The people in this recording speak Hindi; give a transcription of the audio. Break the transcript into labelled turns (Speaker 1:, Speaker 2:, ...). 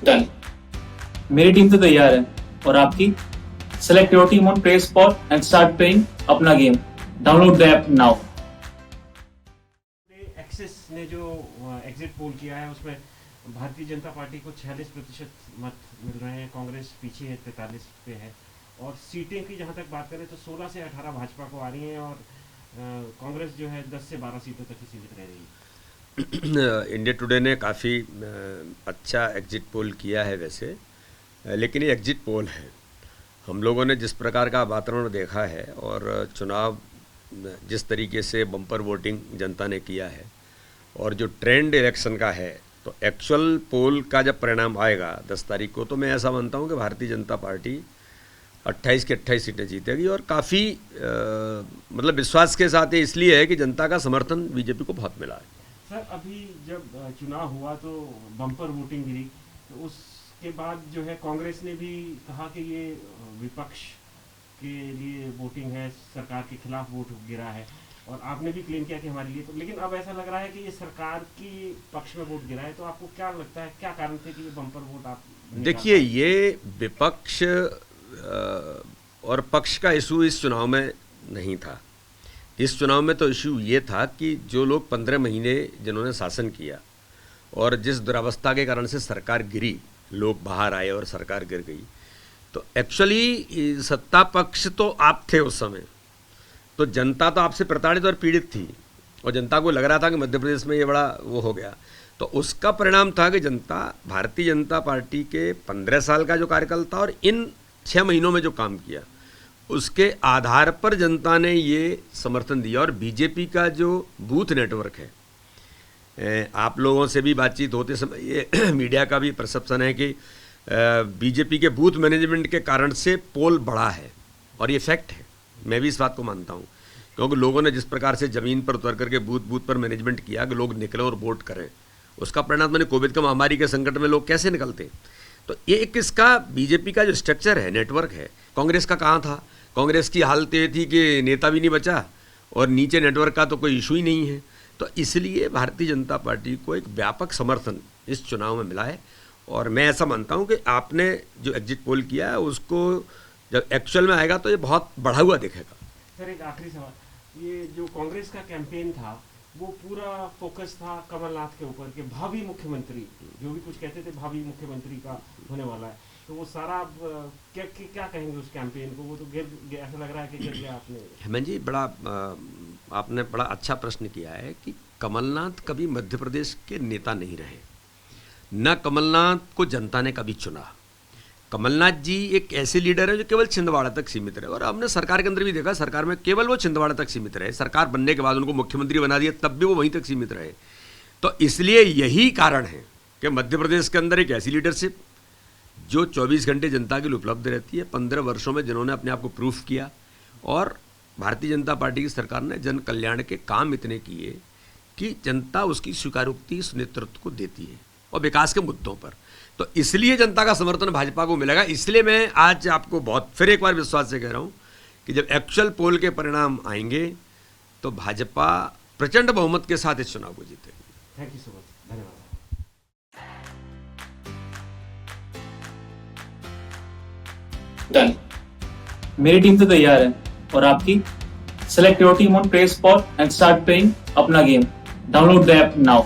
Speaker 1: डन। मेरी टीम तो तैयार है और आपकी? Select your team on play spot and start playing अपना गेम। Download the app now.
Speaker 2: Axis ने जो एग्जिट पोल किया है उसमें भारतीय जनता पार्टी को 46% मत मिल रहे हैं, कांग्रेस पीछे है 43 पे है, और सीटें की जहां तक बात करें तो 16 से 18 भाजपा को आ रही हैं और कांग्रेस जो है 10 से 12 सीटों तक ही सीमित रह रही है।
Speaker 3: इंडिया टुडे ने काफ़ी अच्छा एग्जिट पोल किया है वैसे, लेकिन ये एग्जिट पोल है। हम लोगों ने जिस प्रकार का वातावरण देखा है और चुनाव जिस तरीके से बम्पर वोटिंग जनता ने किया है और जो ट्रेंड इलेक्शन का है, तो एक्चुअल पोल का जब परिणाम आएगा 10 तारीख को, तो मैं ऐसा मानता हूँ कि भारतीय जनता पार्टी 28 की 28 सीटें जीतेगी और काफ़ी मतलब विश्वास के साथ ये इसलिए है कि जनता का समर्थन बीजेपी को बहुत मिला है।
Speaker 2: सर, अभी जब चुनाव हुआ तो बम्पर वोटिंग गिरी, तो उसके बाद जो है कांग्रेस ने भी कहा कि ये विपक्ष के लिए वोटिंग है, सरकार के खिलाफ वोट गिरा है, और आपने भी क्लेम किया कि हमारे लिए। तो लेकिन अब ऐसा लग रहा है कि ये सरकार की पक्ष में वोट गिरा है, तो आपको क्या लगता है क्या कारण थे कि ये बम्पर वोट आप?
Speaker 3: देखिए, ये विपक्ष और पक्ष का इशू इस चुनाव में नहीं था। इस चुनाव में तो इशू ये था कि जो लोग 15 महीने जिन्होंने शासन किया और जिस दुरावस्था के कारण से सरकार गिरी, लोग बाहर आए और सरकार गिर गई, तो एक्चुअली सत्ता पक्ष तो आप थे उस समय, तो जनता तो आपसे प्रताड़ित और पीड़ित थी और जनता को लग रहा था कि मध्य प्रदेश में ये बड़ा वो हो गया। तो उसका परिणाम था कि जनता भारतीय जनता पार्टी के 15 साल का जो कार्यकाल था और इन 6 महीनों में जो काम किया, उसके आधार पर जनता ने ये समर्थन दिया। और बीजेपी का जो बूथ नेटवर्क है, आप लोगों से भी बातचीत होते समय ये मीडिया का भी परसेप्शन है कि बीजेपी के बूथ मैनेजमेंट के कारण से पोल बढ़ा है, और ये फैक्ट है। मैं भी इस बात को मानता हूँ, क्योंकि लोगों ने जिस प्रकार से ज़मीन पर उतर करके बूथ पर मैनेजमेंट किया कि लोग निकले और वोट करें, उसका परिणाम मैंने कोविड के महामारी के संकट में लोग कैसे निकलते। तो ये एक इसका बीजेपी का जो स्ट्रक्चर है, नेटवर्क है। कांग्रेस का कहाँ था? कांग्रेस की हालत ये थी कि नेता भी नहीं बचा और नीचे नेटवर्क का तो कोई इशू ही नहीं है। तो इसलिए भारतीय जनता पार्टी को एक व्यापक समर्थन इस चुनाव में मिला है, और मैं ऐसा मानता हूँ कि आपने जो एग्जिट पोल किया है उसको जब एक्चुअल में आएगा तो ये बहुत बढ़ा हुआ दिखेगा।
Speaker 2: सर, एक आखिरी सवाल, ये जो कांग्रेस का कैंपेन था वो पूरा फोकस था कमलनाथ के ऊपर कि भावी मुख्यमंत्री, जो भी कुछ कहते थे भावी मुख्यमंत्री का होने वाला है, तो वो सारा क्या कहेंगे उस कैंपेन को? वो तो ऐसा लग रहा है कि गिर गया। आपने
Speaker 3: हेमंत जी आपने बड़ा अच्छा प्रश्न किया है कि कमलनाथ कभी मध्य प्रदेश के नेता नहीं रहे, न कमलनाथ को जनता ने कभी चुना। कमलनाथ जी एक ऐसे लीडर है जो केवल छिंदवाड़ा तक सीमित रहे, और हमने सरकार के अंदर भी देखा, सरकार में केवल वो छिंदवाड़ा तक सीमित रहे। सरकार बनने के बाद उनको मुख्यमंत्री बना दिया, तब भी वो वहीं तक सीमित रहे। तो इसलिए यही कारण है कि मध्य प्रदेश के अंदर एक ऐसी लीडरशिप जो 24 घंटे जनता के लिए उपलब्ध रहती है, 15 वर्षों में जिन्होंने अपने आप को प्रूफ किया, और भारतीय जनता पार्टी की सरकार ने जन कल्याण के काम इतने किए कि जनता उसकी स्वीकारोक्ति इस नेतृत्व को देती है, और विकास के मुद्दों पर। तो इसलिए जनता का समर्थन भाजपा को मिलेगा। इसलिए मैं आज आपको बहुत फिर एक बार विश्वास से कह रहा हूँ कि जब एक्चुअल पोल के परिणाम आएंगे तो भाजपा प्रचंड बहुमत के साथ इस चुनाव को जीतेगी।
Speaker 2: थैंक यू सो मच, धन्यवाद।
Speaker 1: डन। मेरी टीम तो तैयार है और आपकी? Select your team on play spot and start playing अपना गेम। Download the app now.